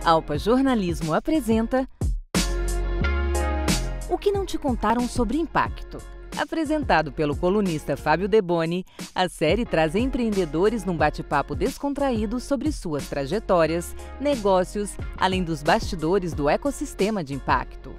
Alpa Jornalismo apresenta O que não te contaram sobre impacto. Apresentado pelo colunista Fábio Deboni, a série traz empreendedores num bate-papo descontraído sobre suas trajetórias, negócios, além dos bastidores do ecossistema de impacto.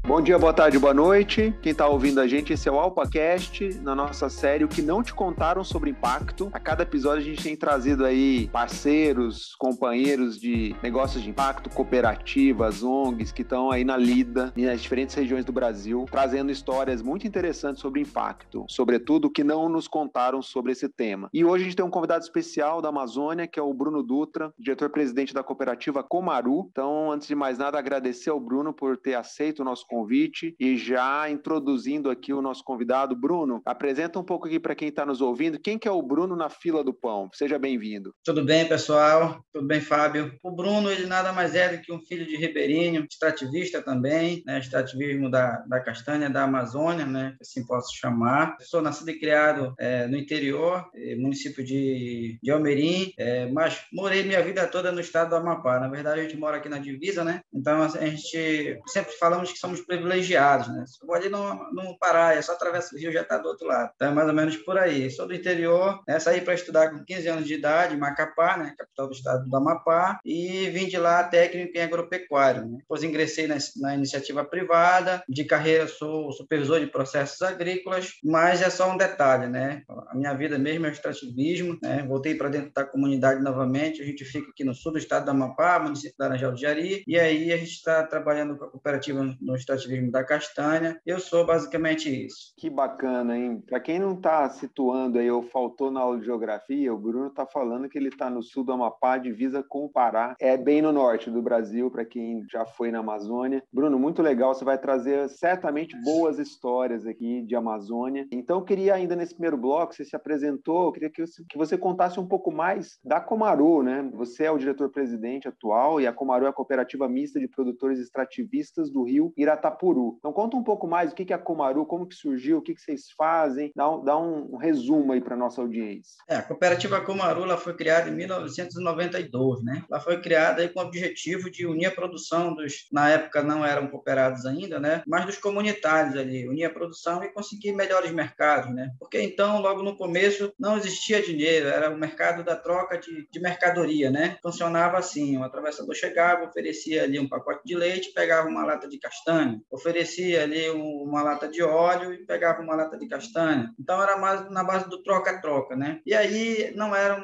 Bom dia, boa tarde, boa noite. Quem está ouvindo a gente, esse é o AlpaCast, na nossa série O que não te contaram sobre impacto. A cada episódio a gente tem trazido aí parceiros, companheiros de negócios de impacto, cooperativas, ONGs, que estão aí na lida, nas diferentes regiões do Brasil, trazendo histórias muito interessantes sobre impacto, sobretudo o que não nos contaram sobre esse tema. E hoje a gente tem um convidado especial da Amazônia, que é o Bruno Dutra, diretor-presidente da cooperativa Comaru. Então, antes de mais nada, agradecer ao Bruno por ter aceito o nosso convite e já introduzindo aqui o nosso convidado. Bruno, apresenta um pouco aqui para quem está nos ouvindo. Quem que é o Bruno na fila do pão? Seja bem-vindo. Tudo bem, pessoal? Tudo bem, Fábio? O Bruno, ele nada mais é do que um filho de ribeirinho, extrativista também, né? Extrativismo da castanha da Amazônia, né? Assim posso chamar. Eu sou nascido e criado no interior, município de Almerim, mas morei minha vida toda no estado do Amapá. Na verdade, a gente mora aqui na divisa, né? Então, a gente sempre falamos que somos privilegiados, né? Se for ali no Pará, é só atravessa o rio, já está do outro lado. Então, é mais ou menos por aí. Sou do interior, né? Saí para estudar com 15 anos de idade, em Macapá, né? Capital do estado do Amapá, e vim de lá técnico em agropecuário, né? Depois ingressei na iniciativa privada, de carreira sou supervisor de processos agrícolas, mas é só um detalhe, né? A minha vida mesmo é o extrativismo, né? Voltei para dentro da comunidade novamente, a gente fica aqui no sul do estado do Amapá, município da Laranjal do Jari, e aí a gente está trabalhando com a cooperativa no extrativismo da castanha. Eu sou basicamente isso. Que bacana, hein? Para quem não está situando aí ou faltou na aula de geografia, o Bruno está falando que ele está no sul do Amapá, divisa com o Pará. É bem no norte do Brasil, para quem já foi na Amazônia. Bruno, muito legal. Você vai trazer certamente boas histórias aqui de Amazônia. Então, eu queria ainda nesse primeiro bloco, você se apresentou, eu queria que você contasse um pouco mais da Comaru, né? Você é o diretor-presidente atual e a Comaru é a cooperativa mista de produtores extrativistas do Rio Iratapuru. Então, conta um pouco mais o que é a Comaru, como que surgiu, o que vocês fazem, dá um resumo aí para a nossa audiência. A cooperativa Comaru ela foi criada em 1992, né? Ela foi criada aí com o objetivo de unir a produção na época não eram cooperados ainda, né? Mas dos comunitários ali, unir a produção e conseguir melhores mercados, né? Porque então, logo no começo, não existia dinheiro, era o mercado da troca de mercadoria, né? Funcionava assim, o atravessador chegava, oferecia ali um pacote de leite, pegava uma lata de castanha, oferecia ali uma lata de óleo e pegava uma lata de castanha. Então, era mais na base do troca-troca, né? E aí, não era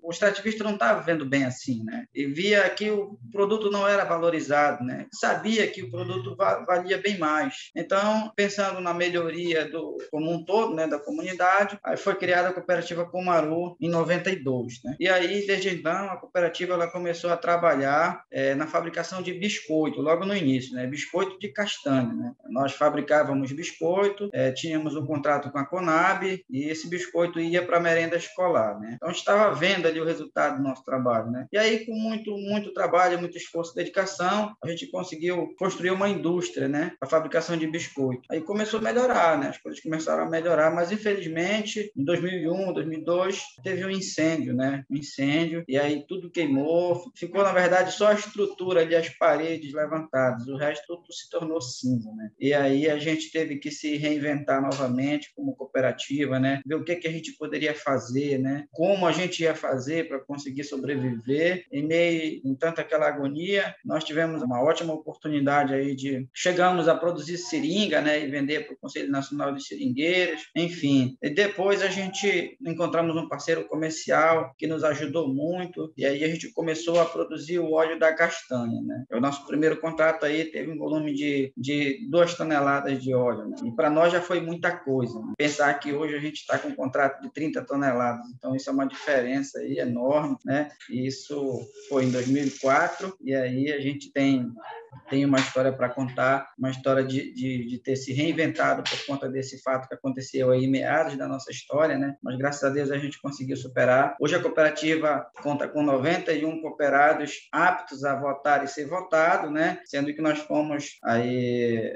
o extrativista não estava vendo bem assim, né? E via que o produto não era valorizado, né? Sabia que o produto valia bem mais. Então, pensando na melhoria como um todo, né, da comunidade, aí foi criada a cooperativa Comaru em 92, né? E aí, desde então, a cooperativa ela começou a trabalhar na fabricação de biscoito, logo no início, né? Biscoito de castanha, né? Nós fabricávamos biscoito, tínhamos um contrato com a Conab e esse biscoito ia para a merenda escolar, né? Então, a gente estava vendo ali o resultado do nosso trabalho, né? E aí, com muito trabalho, muito esforço e dedicação, a gente conseguiu construir uma indústria, né? A fabricação de biscoito. Aí começou a melhorar, né? As coisas começaram a melhorar, mas infelizmente, em 2001, 2002, teve um incêndio, né? Um incêndio, e aí tudo queimou. Ficou, na verdade, só a estrutura ali, as paredes levantadas. O resto tudo se tornou cinza, né? E aí a gente teve que se reinventar novamente como cooperativa, né? Ver o que a gente poderia fazer, né? Como a gente ia fazer para conseguir sobreviver em tanta aquela agonia. Nós tivemos uma ótima oportunidade aí chegamos a produzir seringa, né? E vender para o Conselho Nacional de Seringueiros, enfim. E depois a gente encontramos um parceiro comercial que nos ajudou muito e aí a gente começou a produzir o óleo da castanha, né? O nosso primeiro contrato aí teve um volume de 2 toneladas de óleo, né? E para nós já foi muita coisa, né? Pensar que hoje a gente está com um contrato de 30 toneladas, então isso é uma diferença aí enorme, né? E isso foi em 2004 e aí a gente tem uma história para contar, uma história de ter se reinventado por conta desse fato que aconteceu aí em meados da nossa história, né? Mas, graças a Deus, a gente conseguiu superar. Hoje, a cooperativa conta com 91 cooperados aptos a votar e ser votado, né? Sendo que nós fomos aí,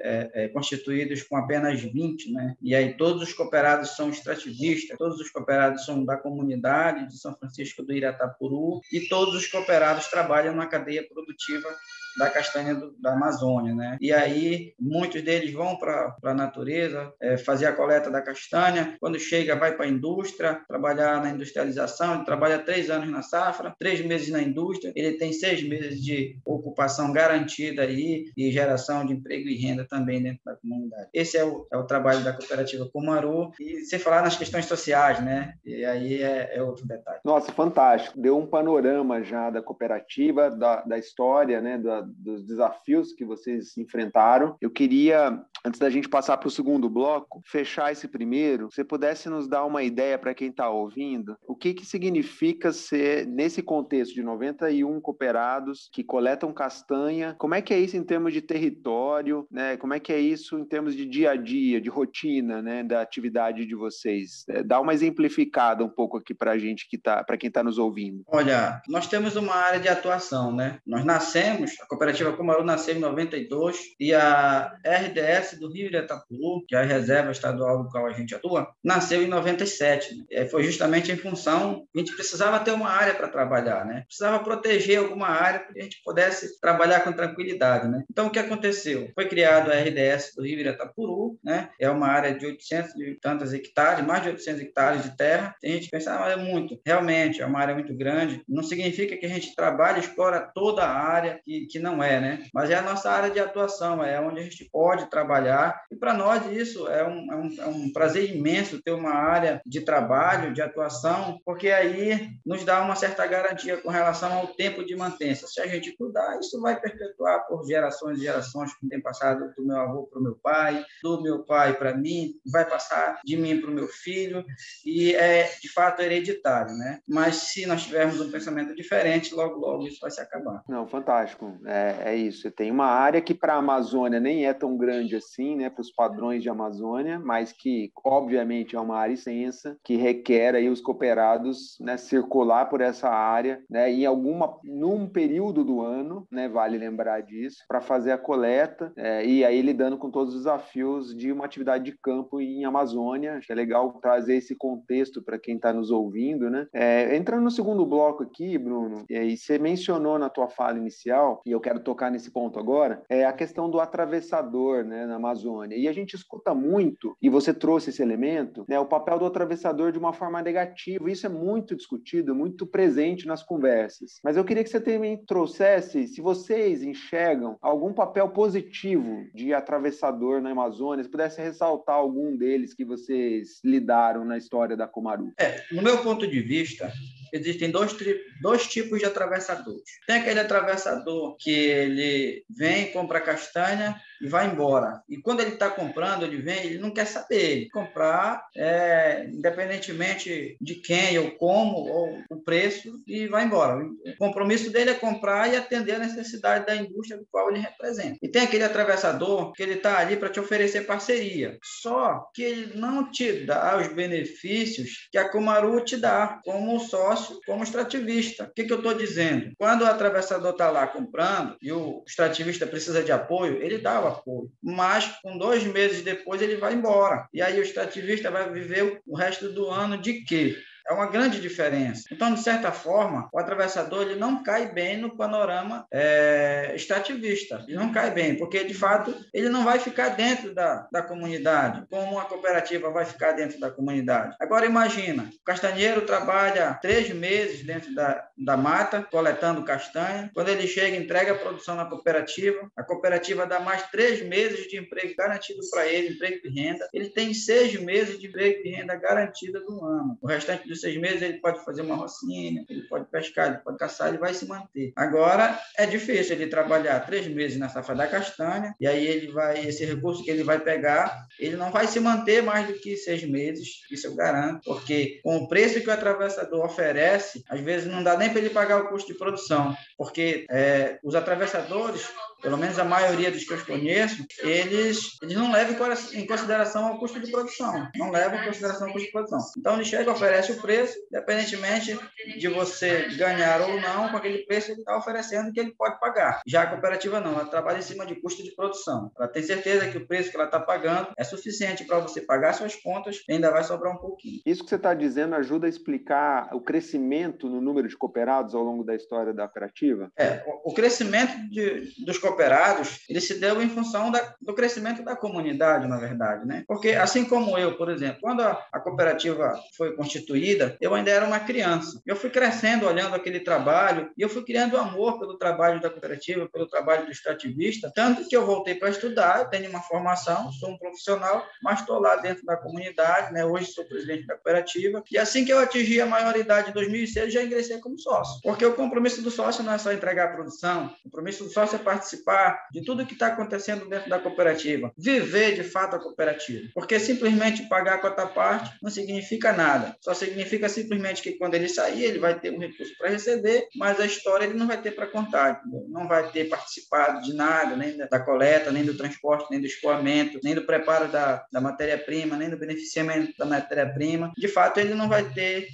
constituídos com apenas 20, né? E aí todos os cooperados são extrativistas, todos os cooperados são da comunidade de São Francisco do Iratapuru e todos os cooperados trabalham na cadeia produtiva da castanha da Amazônia, né? E aí muitos deles vão para a natureza fazer a coleta da castanha, quando chega vai para a indústria, trabalhar na industrialização, ele trabalha 3 anos na safra, 3 meses na indústria, ele tem 6 meses de ocupação garantida aí e geração de emprego e renda também dentro da comunidade. Esse é o trabalho da cooperativa Cumaru, e sem falar nas questões sociais, né? E aí é outro detalhe. Nossa, fantástico. Deu um panorama já da cooperativa, da história, né, dos desafios que vocês enfrentaram. Eu queria, antes da gente passar para o segundo bloco, fechar esse primeiro, se você pudesse nos dar uma ideia para quem está ouvindo, o que significa ser, nesse contexto de 91 cooperados que coletam castanha, como é que é isso em termos de território, né? Como é que é isso em termos de dia a dia, de rotina, né, da atividade de vocês? Dá uma exemplificada um pouco aqui para a gente, para quem está nos ouvindo. Olha, nós temos uma área de atuação, né? Nós nascemos, a cooperativa Cumaru nasceu em 92 e a RDS do Rio Iratapuru, que é a reserva estadual do qual a gente atua, nasceu em 97. Né? Foi justamente em função, a gente precisava ter uma área para trabalhar, né? Precisava proteger alguma área para que a gente pudesse trabalhar com tranquilidade, né? Então, o que aconteceu? Foi criado a RDS do Rio Iratapuru, né? É uma área de 800 e tantos hectares, mais de 800 hectares de terra. Tem gente que pensa, é muito. Realmente, é uma área muito grande. Não significa que a gente trabalhe e explora toda a área que não é, né? Mas é a nossa área de atuação, é onde a gente pode trabalhar. E para nós isso é um prazer imenso ter uma área de trabalho, de atuação, porque aí nos dá uma certa garantia com relação ao tempo de mantença. Se a gente cuidar, isso vai perpetuar por gerações e gerações, que tem passado do meu avô para o meu pai, do meu pai para mim, vai passar de mim para o meu filho, e é de fato hereditário, né? Mas se nós tivermos um pensamento diferente, logo, logo isso vai se acabar. Não, fantástico. É isso. Tem uma área que para a Amazônia nem é tão grande assim, né, para os padrões de Amazônia, mas que, obviamente, é uma área extensa, que requer aí os cooperados, né, circular por essa área, né, num período do ano, né, vale lembrar disso, para fazer a coleta, e aí lidando com todos os desafios de uma atividade de campo em Amazônia. Acho que é legal trazer esse contexto para quem está nos ouvindo, né? Entrando no segundo bloco aqui, Bruno, e você mencionou na tua fala inicial, e eu quero tocar nesse ponto agora, é a questão do atravessador, né, na Amazônia. E a gente escuta muito, e você trouxe esse elemento, né, o papel do atravessador de uma forma negativa. Isso é muito discutido, muito presente nas conversas. Mas eu queria que você também trouxesse, se vocês enxergam algum papel positivo de atravessador na Amazônia, se pudesse ressaltar algum deles que vocês lidaram na história da Cumaru. No meu ponto de vista, existem dois tipos de atravessadores. Tem aquele atravessador que ele vem, compra castanha e vai embora. E quando ele está comprando, ele não quer saber. Ele comprar, independentemente de quem ou como, ou o preço, e vai embora. O compromisso dele é comprar e atender a necessidade da indústria do qual ele representa. E tem aquele atravessador que ele está ali para te oferecer parceria. Só que ele não te dá os benefícios que a Cumaru te dá, como sócio, como extrativista. O que eu estou dizendo? Quando o atravessador está lá comprando e o extrativista precisa de apoio, ele dá o apoio. Mas, com 2 meses depois, ele vai embora. E aí o extrativista vai viver o resto do ano de quê? É uma grande diferença. Então, de certa forma, o atravessador ele não cai bem no panorama extrativista. Ele não cai bem, porque, de fato, ele não vai ficar dentro da comunidade, como a cooperativa vai ficar dentro da comunidade. Agora, imagina, o castanheiro trabalha 3 meses dentro da mata, coletando castanha. Quando ele chega, entrega a produção na cooperativa. A cooperativa dá mais 3 meses de emprego garantido para ele, emprego e renda. Ele tem 6 meses de emprego e renda garantida do ano. O restante dos 6 meses ele pode fazer uma rocinha, ele pode pescar, ele pode caçar, ele vai se manter. Agora, é difícil ele trabalhar 3 meses na safra da castanha, e aí esse recurso que ele vai pegar, ele não vai se manter mais do que 6 meses, isso eu garanto, porque com o preço que o atravessador oferece, às vezes não dá nem para ele pagar o custo de produção, porque os atravessadores pelo menos a maioria dos que eu conheço, eles não levam em consideração o custo de produção. Não levam em consideração o custo de produção. Então, ele chega e oferece o preço, independentemente de você ganhar ou não, com aquele preço ele está oferecendo que ele pode pagar. Já a cooperativa não, ela trabalha em cima de custo de produção. Ela tem certeza que o preço que ela está pagando é suficiente para você pagar suas contas e ainda vai sobrar um pouquinho. Isso que você está dizendo ajuda a explicar o crescimento no número de cooperados ao longo da história da cooperativa? O crescimento dos cooperados, ele se deu em função do crescimento da comunidade, na verdade, né? Porque, assim como eu, por exemplo, quando a cooperativa foi constituída, eu ainda era uma criança. Eu fui crescendo, olhando aquele trabalho, e eu fui criando amor pelo trabalho da cooperativa, pelo trabalho do extrativista, tanto que eu voltei para estudar, eu tenho uma formação, sou um profissional, mas estou lá dentro da comunidade, né? Hoje sou presidente da cooperativa, e assim que eu atingi a maioridade em 2006, já ingressei como sócio. Porque o compromisso do sócio não é só entregar a produção, o compromisso do sócio é participar de tudo que está acontecendo dentro da cooperativa, viver de fato a cooperativa, porque simplesmente pagar a cota parte não significa nada, só significa simplesmente que quando ele sair, ele vai ter um recurso para receber, mas a história ele não vai ter para contar, não vai ter participado de nada, nem da coleta, nem do transporte, nem do escoamento, nem do preparo da matéria-prima, nem do beneficiamento da matéria-prima. De fato, ele não vai ter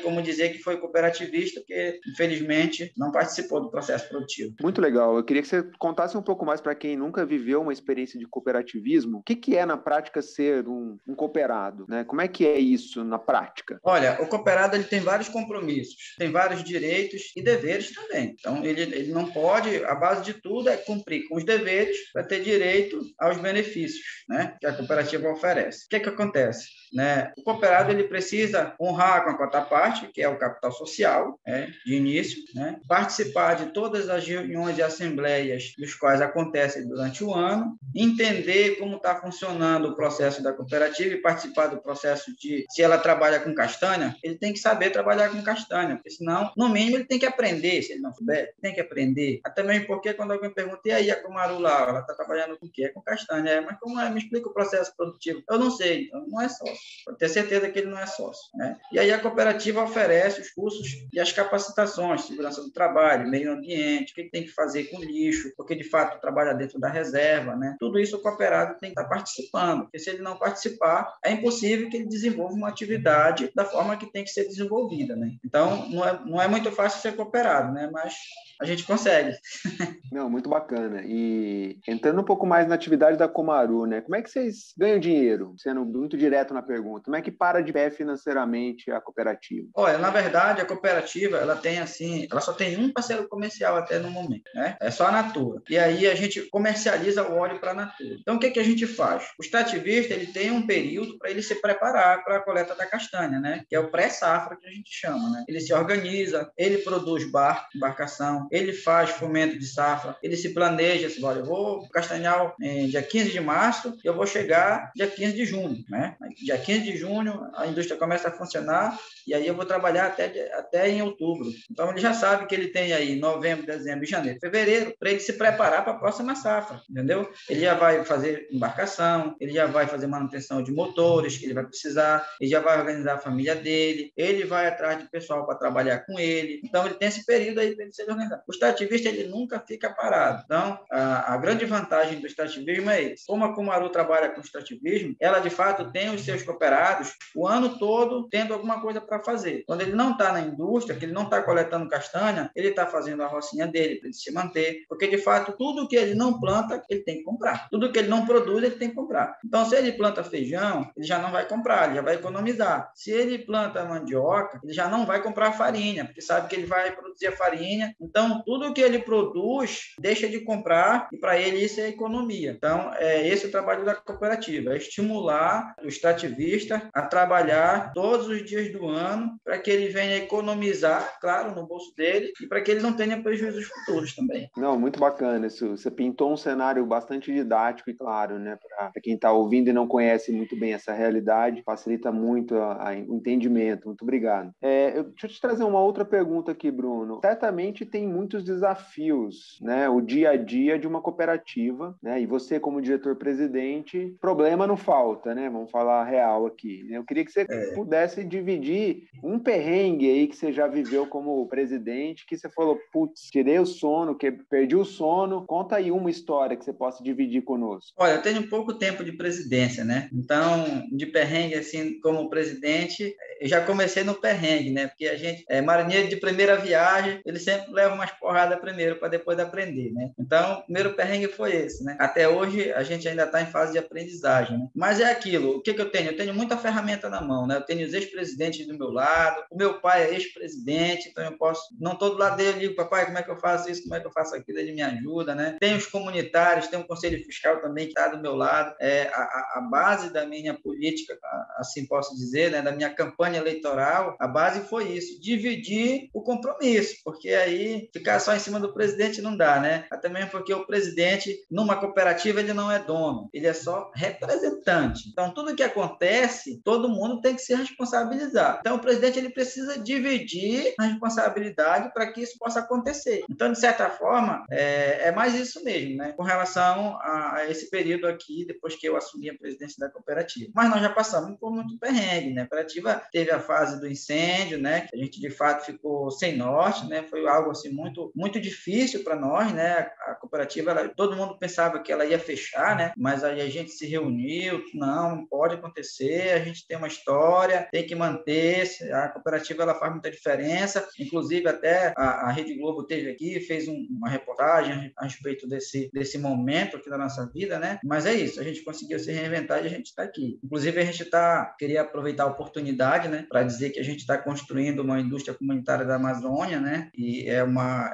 como dizer que foi cooperativista, porque, infelizmente, não participou do processo produtivo. Muito legal. Eu queria que você contasse um pouco mais para quem nunca viveu uma experiência de cooperativismo. O que é, na prática, ser um cooperado, né? Como é que é isso na prática? Olha, o cooperado ele tem vários compromissos, tem vários direitos e deveres também. Então, ele não pode, a base de tudo é cumprir com os deveres para ter direito aos benefícios, né, que a cooperativa oferece. O que acontece? Né? O cooperado ele precisa honrar com a cota parte, que é o capital social, de início, né? Participar de todas as reuniões e assembleias dos quais acontecem durante o ano, entender como está funcionando o processo da cooperativa e participar do processo se ela trabalha com castanha, ele tem que saber trabalhar com castanha, porque senão, no mínimo, ele tem que aprender, se ele não souber, tem que aprender. Até mesmo porque quando alguém pergunta, e aí a Comaru lá, ela está trabalhando com o quê? É com castanha. Mas como é? Me explica o processo produtivo. Eu não sei, então não é sócio. Pode ter certeza que ele não é sócio, né? E aí a cooperativa oferece os cursos e as capacitações, segurança do trabalho, meio ambiente, o que tem que fazer com lixo, porque de fato trabalha dentro da reserva, né? Tudo isso o cooperado tem que estar participando, porque se ele não participar, é impossível que ele desenvolva uma atividade da forma que tem que ser desenvolvida, né? Então, não é muito fácil ser cooperado, né? Mas a gente consegue. Não, muito bacana. E entrando um pouco mais na atividade da Comaru, né? Como é que vocês ganham dinheiro? Sendo muito direto na pergunta, como é que para de pé financeiramente a cooperativa? Olha, na verdade, a cooperativa, ela só tem um parceiro comercial até no momento, né? É só a Natura. E aí a gente comercializa o óleo para a Natura. Então, o que a gente faz? O extrativista, ele tem um período para ele se preparar para a coleta da castanha, né? Que é o pré-safra que a gente chama, né? Ele se organiza, ele produz embarcação, ele faz fomento de safra, ele se planeja, assim, olha, eu vou castanhar dia 15 de março, eu vou chegar dia 15 de junho, né? Dia 15 de junho, a indústria começa a funcionar e aí eu vou trabalhar até em outubro. Então, ele já sabe que ele tem aí novembro, dezembro, janeiro, fevereiro, para ele se preparar para a próxima safra, entendeu? Ele já vai fazer embarcação, ele já vai fazer manutenção de motores que ele vai precisar, ele já vai organizar a família dele, ele vai atrás de pessoal para trabalhar com ele. Então, ele tem esse período aí para ele se organizar. O extrativista, ele nunca fica parado. Então, a grande vantagem do extrativismo é isso. Como a Comaru trabalha com extrativismo, ela, de fato, tem os seus cooperados o ano todo tendo alguma coisa para fazer. Quando ele não está na indústria, que ele não está coletando castanha, ele está fazendo a rocinha dele para ele se manter, porque, de fato, tudo que ele não planta, ele tem que comprar. Tudo que ele não produz, ele tem que comprar. Então, se ele planta feijão, ele já não vai comprar, ele já vai economizar. Se ele planta mandioca, ele já não vai comprar farinha, porque sabe que ele vai produzir a farinha. Então, tudo que ele produz, deixa de comprar, e para ele isso é economia. Então, esse é o trabalho da cooperativa, é estimular o extrativista a trabalhar todos os dias do ano para que ele venha economizar, claro, no bolso dele, e para que ele não tenha prejuízos futuros também. Não, muito bacana isso. Você pintou um cenário bastante didático e claro, né? Para quem está ouvindo e não conhece muito bem essa realidade, facilita muito o entendimento. Muito obrigado. Deixa eu te trazer uma outra pergunta aqui, Bruno. Certamente tem muitos desafios, né? O dia a dia de uma cooperativa, né? E você, como diretor-presidente, problema não falta, né? Vamos falar real aqui. Eu queria que você pudesse dividir um perrengue aí que você já viveu como presidente, que você falou, putz, tirei o sono, perdi o sono. Conta aí uma história que você possa dividir conosco. Olha, eu tenho pouco tempo de presidência, né? Então, de perrengue, assim, como presidente, eu já comecei no perrengue, né? Porque a gente, marinheiro de primeira viagem, ele sempre leva umas porradas primeiro para depois aprender, né? Então, o primeiro perrengue foi esse, né? Até hoje, a gente ainda está em fase de aprendizagem, né? Mas é aquilo, o que eu tenho? Eu tenho muita ferramenta na mão, né? Eu tenho os ex-presidentes do meu lado, o meu pai é ex-presidente, então eu posso, não estou do lado dele, eu digo, papai, como é que eu faço isso, como é que eu faço aquilo, ele me ajuda, né? Tem os comunitários, tem um conselho fiscal também que está do meu lado, a base da minha política, assim posso dizer, né? Da minha campanha eleitoral, a base foi isso, dividir o compromisso, porque aí ficar só em cima do presidente não dá, né? Até mesmo porque o presidente, numa cooperativa, ele não é dono, ele é só representante. Então, tudo que acontece, todo mundo tem que se responsabilizar. Então, o presidente ele precisa dividir a responsabilidade para que isso possa acontecer. Então, de certa forma, é mais isso mesmo, né? Com relação a esse período aqui, depois que eu assumi a presidência da cooperativa. Mas nós já passamos por muito perrengue, né? A cooperativa teve a fase do incêndio, né? Que a gente, de fato, ficou sem norte, né? Foi algo, assim, muito, muito difícil para nós, né? A cooperativa, todo mundo pensava que ela ia fechar, né? Mas aí a gente se reuniu, não pode acontecer, a gente tem uma história, tem que manter, a cooperativa ela faz muita diferença, inclusive até a Rede Globo teve aqui, fez uma reportagem a respeito desse momento aqui da nossa vida, né? Mas é isso, a gente conseguiu se reinventar e a gente está aqui. Inclusive a gente queria aproveitar a oportunidade, né? Para dizer que a gente está construindo uma indústria comunitária da Amazônia, né? E é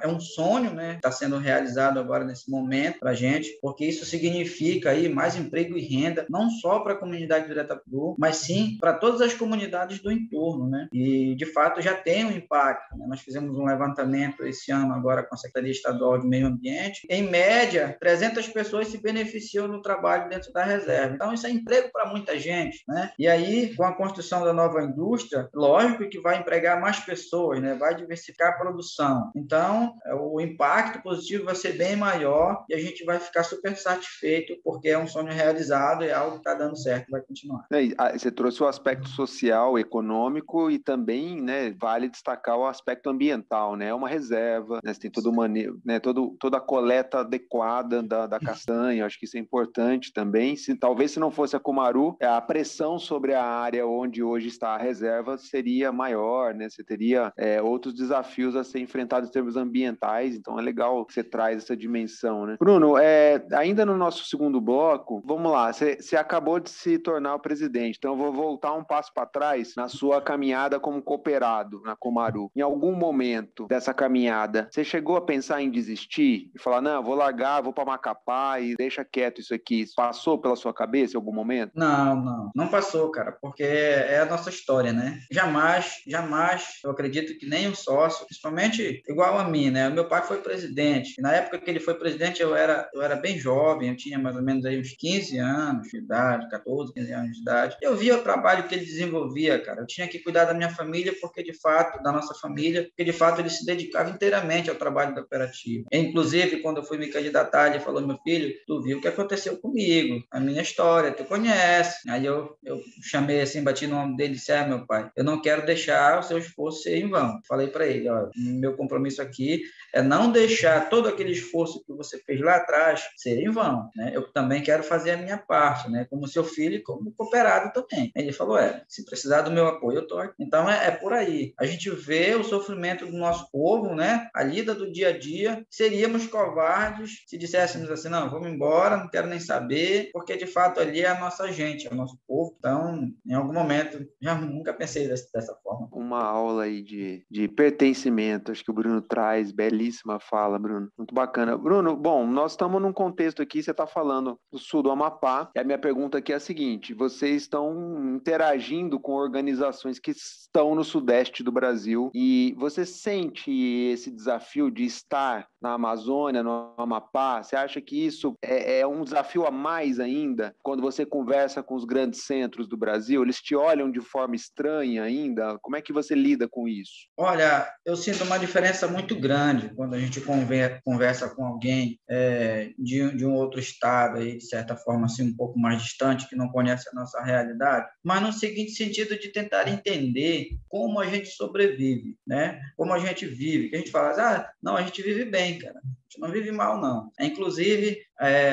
um sonho, né? Está sendo realizado agora nesse momento para a gente, porque isso significa aí mais emprego e renda, não só para a comunidade de Iretapuru, mas sim para todas as comunidades do entorno, né? E, de fato, já tem um impacto, né? Nós fizemos um levantamento esse ano agora com a Secretaria Estadual de Meio Ambiente. Em média, 300 pessoas se beneficiam do trabalho dentro da reserva. Então, isso é emprego para muita gente, né? E aí, com a construção da nova indústria, lógico que vai empregar mais pessoas, né? Vai diversificar a produção. Então, o impacto positivo vai ser bem maior e a gente vai ficar super satisfeito porque é um sonho realizado, é algo que está dando certo, vai continuar. Você trouxe o aspecto social, econômico e também, né, vale destacar o aspecto ambiental, né? É uma reserva, né? Você tem toda a coleta adequada da castanha, acho que isso é importante também. Talvez se não fosse a Cumaru, a pressão sobre a área onde hoje está a reserva seria maior, né? Você teria outros desafios a ser enfrentados em termos ambientais, então é legal que você traz essa dimensão, né? Bruno, ainda no nosso segundo bloco, vamos lá, você acabou de se tornar o presidente, então eu vou voltar um passo para trás na sua caminhada como cooperado na Cumaru. Em algum momento dessa caminhada, você chegou a pensar em desistir? E falar, não, vou largar, vou para Macapá e deixa quieto isso aqui. Isso passou pela sua cabeça em algum momento? Não passou, cara, porque é a nossa história, né? Jamais, eu acredito que nem um sócio, principalmente igual a mim, né? O meu pai foi presidente. Na época que ele foi presidente, eu era bem jovem, eu tinha mais ou menos aí uns 15 anos de idade, 14, 15 anos de idade. Eu via o trabalho que ele desenvolvia, cara. Eu tinha que cuidar da minha família, porque de fato, da nossa família, porque de fato ele se dedicava inteiramente ao trabalho da cooperativa. E, inclusive, quando eu fui me candidatar, ele falou, meu filho, tu viu o que aconteceu comigo, a minha história, tu conhece. Aí eu chamei assim, bati no ombro dele e disse, meu pai, eu não quero deixar o seu esforço ser em vão. Falei para ele, ó, meu compromisso aqui é não deixar todo aquele esforço que você fez lá atrás ser em vão, né? Eu também quero fazer a minha parte, né? Como seu filho e como cooperado também. Ele falou, se precisar do meu apoio, eu tô aqui. Então, é por aí. A gente vê o sofrimento do nosso povo, né? A lida do dia a dia. Seríamos covardes se disséssemos assim, não, vamos embora, não quero nem saber, porque, de fato, ali é a nossa gente, é o nosso povo. Então, em algum momento, já nunca pensei dessa forma. Uma aula aí de pertencimento, acho que o Bruno traz, belíssima fala, Bruno, muito bacana. Bruno, bom, nós estamos num contexto aqui, você está falando do sul do Amapá, e a minha pergunta aqui é a seguinte, vocês estão interagindo com organizações que estão no sudeste do Brasil, e você sente esse desafio de estar na Amazônia, no Amapá? Você acha que isso é um desafio a mais ainda, quando você conversa com os grandes centros do Brasil? Eles te olham de forma estranha ainda? Como é que você lida com isso? Olha, eu sinto uma diferença muito grande quando a gente conversa com alguém de um outro estado, aí, de certa forma, assim, um pouco mais distante, que não conhece a nossa realidade, mas no seguinte sentido de tentar entender como a gente sobrevive, né? Como a gente vive. Que a gente fala, não, a gente vive bem, cara. gente não vive mal, não. Inclusive,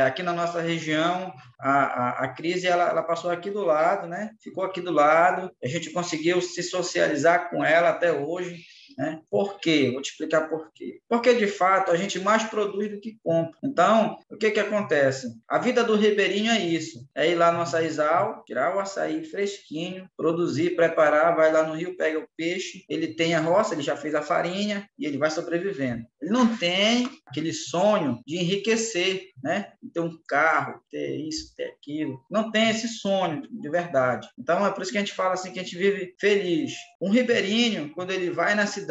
aqui na nossa região, a crise ela passou aqui do lado, né? Ficou aqui do lado, a gente conseguiu se socializar com ela até hoje. Né? Por quê? Vou te explicar por quê. Porque, de fato, a gente mais produz do que compra. Então, o que acontece? A vida do ribeirinho é isso. É ir lá no açaizal, tirar o açaí fresquinho, produzir, preparar, vai lá no rio, pega o peixe, ele tem a roça, ele já fez a farinha e ele vai sobrevivendo. Ele não tem aquele sonho de enriquecer, né? Ter um carro, ter isso, ter aquilo. Não tem esse sonho de verdade. Então, é por isso que a gente fala assim, que a gente vive feliz. Um ribeirinho, quando ele vai na cidade,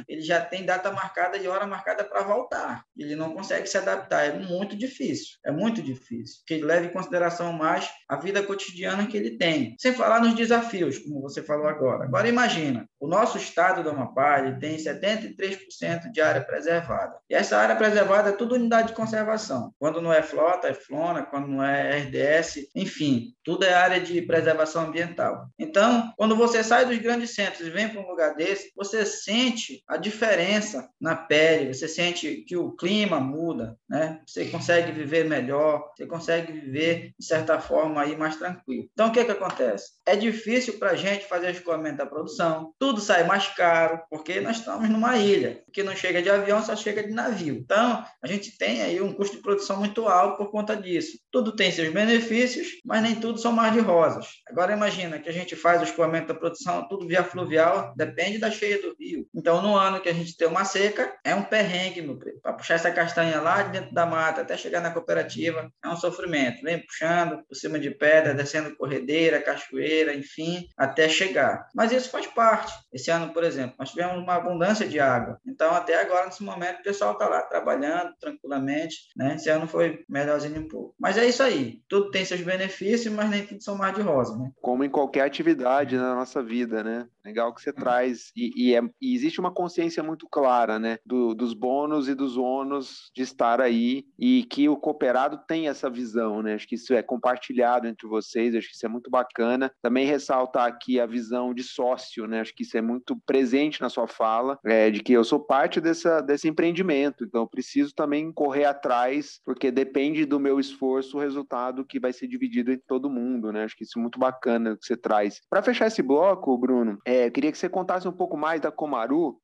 ele já tem data marcada e hora marcada para voltar. Ele não consegue se adaptar. É muito difícil. É muito difícil. Porque ele leva em consideração mais a vida cotidiana que ele tem. Sem falar nos desafios, como você falou agora. Agora, imagina, o nosso estado do Amapá, ele tem 73% de área preservada. E essa área preservada é tudo unidade de conservação. Quando não é flota, é flona. Quando não é RDS, enfim, tudo é área de preservação ambiental. Então, quando você sai dos grandes centros e vem para um lugar desse, você sente a diferença na pele, você sente que o clima muda, né? Você consegue viver melhor, você consegue viver, de certa forma, aí mais tranquilo. Então, o que acontece? É difícil para a gente fazer o escoamento da produção, tudo sai mais caro, porque nós estamos numa ilha, que não chega de avião, só chega de navio. Então, a gente tem aí um custo de produção muito alto por conta disso. Tudo tem seus benefícios, mas nem tudo são mar de rosas. Agora, imagina que a gente faz o escoamento da produção, tudo via fluvial, depende da cheia do rio. Então, no ano que a gente tem uma seca, é um perrengue, meu preto. Para puxar essa castanha lá de dentro da mata até chegar na cooperativa, é um sofrimento. Vem puxando por cima de pedra, descendo corredeira, cachoeira, enfim, até chegar. Mas isso faz parte. Esse ano, por exemplo, nós tivemos uma abundância de água. Então, até agora, nesse momento, o pessoal está lá trabalhando tranquilamente, né? Esse ano foi melhorzinho um pouco. Mas é isso aí. Tudo tem seus benefícios, mas nem tudo são mar de rosa, né? Como em qualquer atividade na nossa vida, né? Legal que você traz. E existe uma consciência muito clara, né? Dos bônus e dos ônus de estar aí, e que o cooperado tem essa visão, né? Acho que isso é compartilhado entre vocês, acho que isso é muito bacana. Também ressaltar aqui a visão de sócio, né? Acho que isso é muito presente na sua fala, de que eu sou parte desse empreendimento, então eu preciso também correr atrás, porque depende do meu esforço o resultado que vai ser dividido entre todo mundo, né? Acho que isso é muito bacana que você traz. Para fechar esse bloco, Bruno, eu queria que você contasse um pouco mais da Comaru,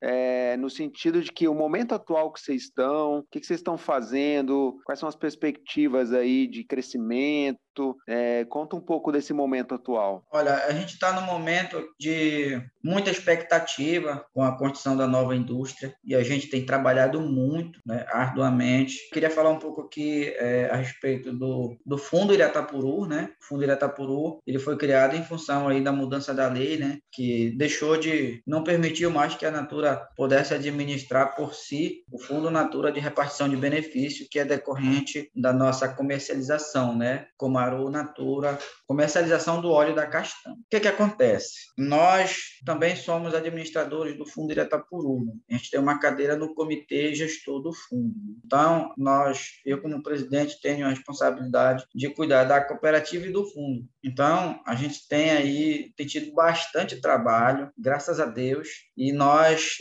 no sentido de que o momento atual que vocês estão, o que vocês estão fazendo, quais são as perspectivas aí de crescimento, conta um pouco desse momento atual. Olha, a gente está num momento de muita expectativa com a construção da nova indústria e a gente tem trabalhado muito, né, arduamente. Queria falar um pouco aqui a respeito do Fundo Iratapuru, né? O Fundo Iratapuru, ele foi criado em função aí da mudança da lei, né, que não permitiu mais que a Natura pudesse administrar por si o Fundo Natura de Repartição de Benefício, que é decorrente da nossa comercialização, né? Comaru Natura, comercialização do óleo da castanha. O que acontece? Nós também somos administradores do Fundo Iratapuru. Né? A gente tem uma cadeira no comitê gestor do fundo. Então, eu como presidente tenho a responsabilidade de cuidar da cooperativa e do fundo. Então, a gente tem tido bastante trabalho, graças a Deus, e nós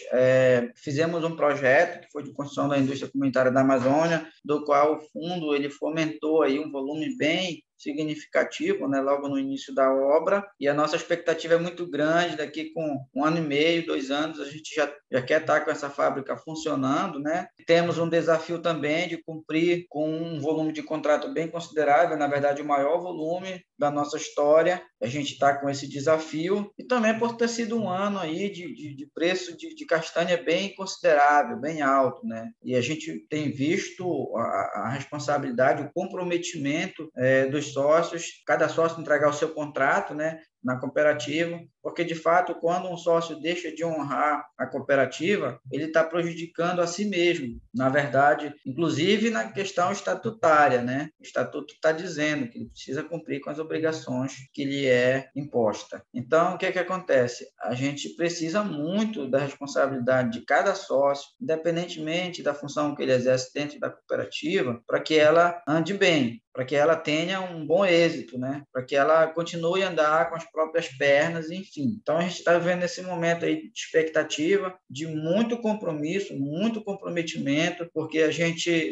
fizemos um projeto que foi de construção da indústria comunitária da Amazônia, do qual o fundo ele fomentou aí um volume bem significativo, né, logo no início da obra, e a nossa expectativa é muito grande, daqui com 1 ano e meio, 2 anos, a gente já quer estar com essa fábrica funcionando, né? Temos um desafio também de cumprir com um volume de contrato bem considerável, na verdade o maior volume da nossa história, a gente está com esse desafio, e também por ter sido um ano aí de preço de castanha bem considerável, bem alto, né? E a gente tem visto a responsabilidade, o comprometimento dos sócios, cada sócio entregar o seu contrato, né, na cooperativa, porque, de fato, quando um sócio deixa de honrar a cooperativa, ele está prejudicando a si mesmo, na verdade, inclusive na questão estatutária, né? O estatuto está dizendo que ele precisa cumprir com as obrigações que lhe é imposta. Então, o que acontece? A gente precisa muito da responsabilidade de cada sócio, independentemente da função que ele exerce dentro da cooperativa, para que ela ande bem, para que ela tenha um bom êxito, né? Para que ela continue a andar com as próprias pernas, enfim. Então, a gente está vivendo esse momento aí de expectativa, de muito compromisso, muito comprometimento, porque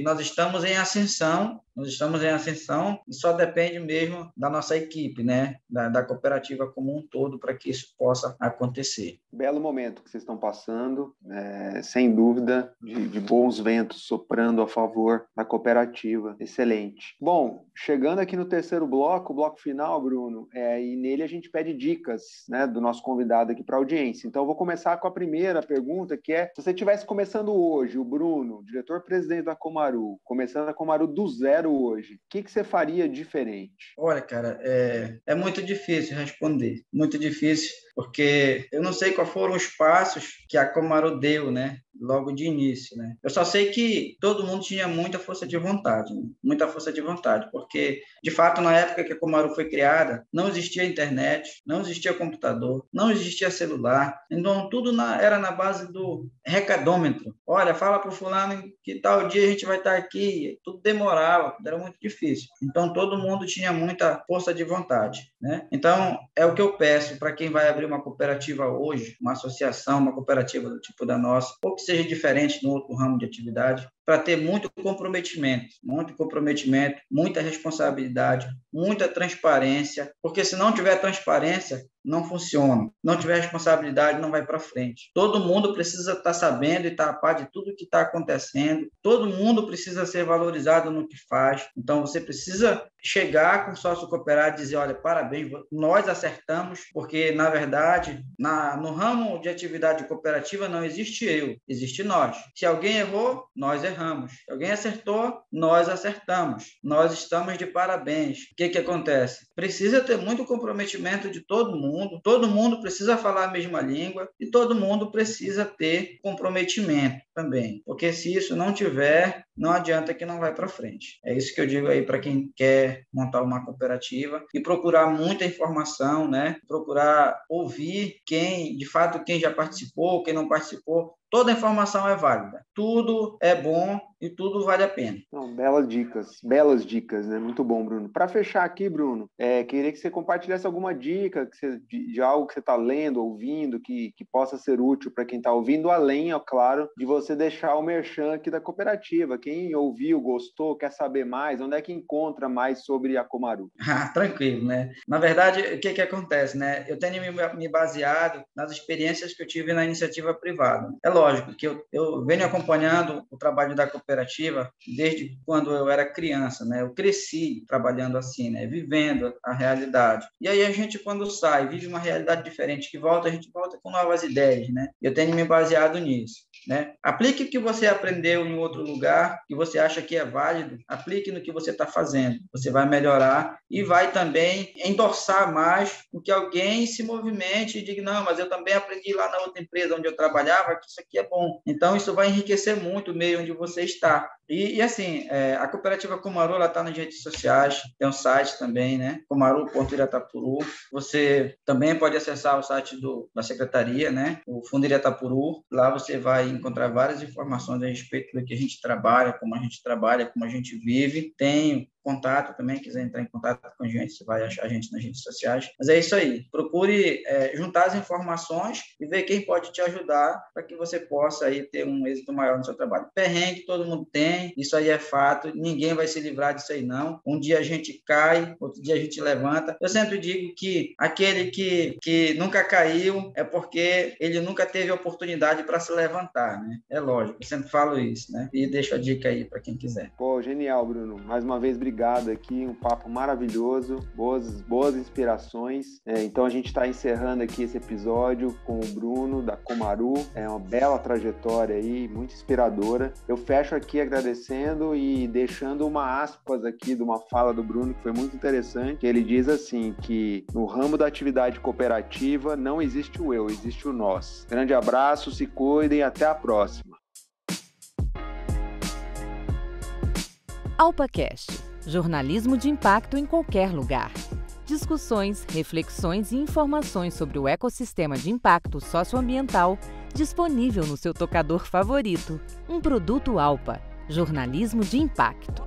nós estamos em ascensão, e só depende mesmo da nossa equipe, né? Da cooperativa como um todo, para que isso possa acontecer. Belo momento que vocês estão passando, sem dúvida, de bons ventos soprando a favor da cooperativa. Excelente. Bom, chegando aqui no terceiro bloco, o bloco final, Bruno, e nele a gente pede dicas, né, do nosso convidado aqui para a audiência. Então, eu vou começar com a primeira pergunta, que é, se você estivesse começando hoje, o Bruno, diretor-presidente da Comaru, começando a Comaru do zero hoje, o que você faria diferente? Olha, cara, é muito difícil responder, muito difícil, porque eu não sei quais foram os passos que a Comaru deu, né? Logo de início, né? Eu só sei que todo mundo tinha muita força de vontade, né? Muita força de vontade, porque, de fato, na época que a Comaru foi criada, não existia internet, não existia computador, não existia celular, então tudo era na base do recadômetro. Olha, fala para o fulano que tal dia a gente vai estar aqui, tudo demorava, tudo era muito difícil. Então, todo mundo tinha muita força de vontade, né? Então, é o que eu peço para quem vai abrir uma cooperativa hoje, uma associação, uma cooperativa do tipo da nossa, ou que seja diferente no outro ramo de atividade, para ter muito comprometimento, muita responsabilidade, muita transparência, porque se não tiver transparência, não funciona. Não tiver responsabilidade, não vai para frente. Todo mundo precisa estar sabendo e estar a par de tudo que está acontecendo. Todo mundo precisa ser valorizado no que faz. Então, você precisa chegar com o sócio cooperado e dizer, olha, parabéns, nós acertamos, porque, na verdade, no ramo de atividade cooperativa não existe eu, existe nós. Se alguém errou, nós erramos. Se alguém acertou, nós acertamos. Nós estamos de parabéns. O que acontece? Precisa ter muito comprometimento de todo mundo precisa falar a mesma língua e todo mundo precisa ter comprometimento também, porque se isso não tiver, não adianta que não vai para frente. É isso que eu digo aí para quem quer montar uma cooperativa e procurar muita informação, né? Procurar ouvir quem já participou, quem não participou. Toda informação é válida, tudo é bom e tudo vale a pena. Não, belas dicas, né? Muito bom, Bruno. Para fechar aqui, Bruno, queria que você compartilhasse alguma dica de algo que você está lendo, ouvindo, que possa ser útil para quem está ouvindo, além, é claro, de você deixar o merchan aqui da cooperativa. Quem ouviu, gostou, quer saber mais, onde é que encontra mais sobre a Comaru? Tranquilo, né? Na verdade, o que acontece, né? Eu tenho me baseado nas experiências que eu tive na iniciativa privada. É lógico que eu venho acompanhando o trabalho da cooperativa desde quando eu era criança, né? Eu cresci trabalhando assim, né? Vivendo a realidade. E aí a gente, quando sai, vive uma realidade diferente, a gente volta com novas ideias, né? Eu tenho me baseado nisso, né? Aplique o que você aprendeu em outro lugar, que você acha que é válido, aplique no que você está fazendo. Você vai melhorar e vai também endossar mais o que alguém se movimente e diga, não, mas eu também aprendi lá na outra empresa onde eu trabalhava que isso aqui é bom. Então, isso vai enriquecer muito o meio onde você está. E assim, a cooperativa Comaru, ela está nas redes sociais, tem um site também, né? Comaru.Iratapuru. Você também pode acessar o site da secretaria, né? O Fundo Iratapuru. Lá você vai encontrar várias informações a respeito do que a gente trabalha, como a gente vive. Tem contato também, quiser entrar em contato com a gente, você vai achar a gente nas redes sociais. Mas é isso aí, procure juntar as informações e ver quem pode te ajudar para que você possa aí ter um êxito maior no seu trabalho. Perrengue todo mundo tem, isso aí é fato, ninguém vai se livrar disso aí não. Um dia a gente cai, outro dia a gente levanta. Eu sempre digo que aquele que nunca caiu é porque ele nunca teve oportunidade para se levantar, né? É lógico, eu sempre falo isso, né? E deixo a dica aí para quem quiser. Pô, genial, Bruno. Mais uma vez, obrigado aqui, um papo maravilhoso, boas inspirações. Então a gente está encerrando aqui esse episódio com o Bruno da Comaru. É uma bela trajetória aí, muito inspiradora. Eu fecho aqui agradecendo e deixando uma aspas aqui de uma fala do Bruno que foi muito interessante. Ele diz assim, que no ramo da atividade cooperativa não existe o eu, existe o nós. Grande abraço, se cuidem e até a próxima. AlpaCast, jornalismo de impacto em qualquer lugar. Discussões, reflexões e informações sobre o ecossistema de impacto socioambiental disponível no seu tocador favorito. Um produto Alpa, jornalismo de impacto.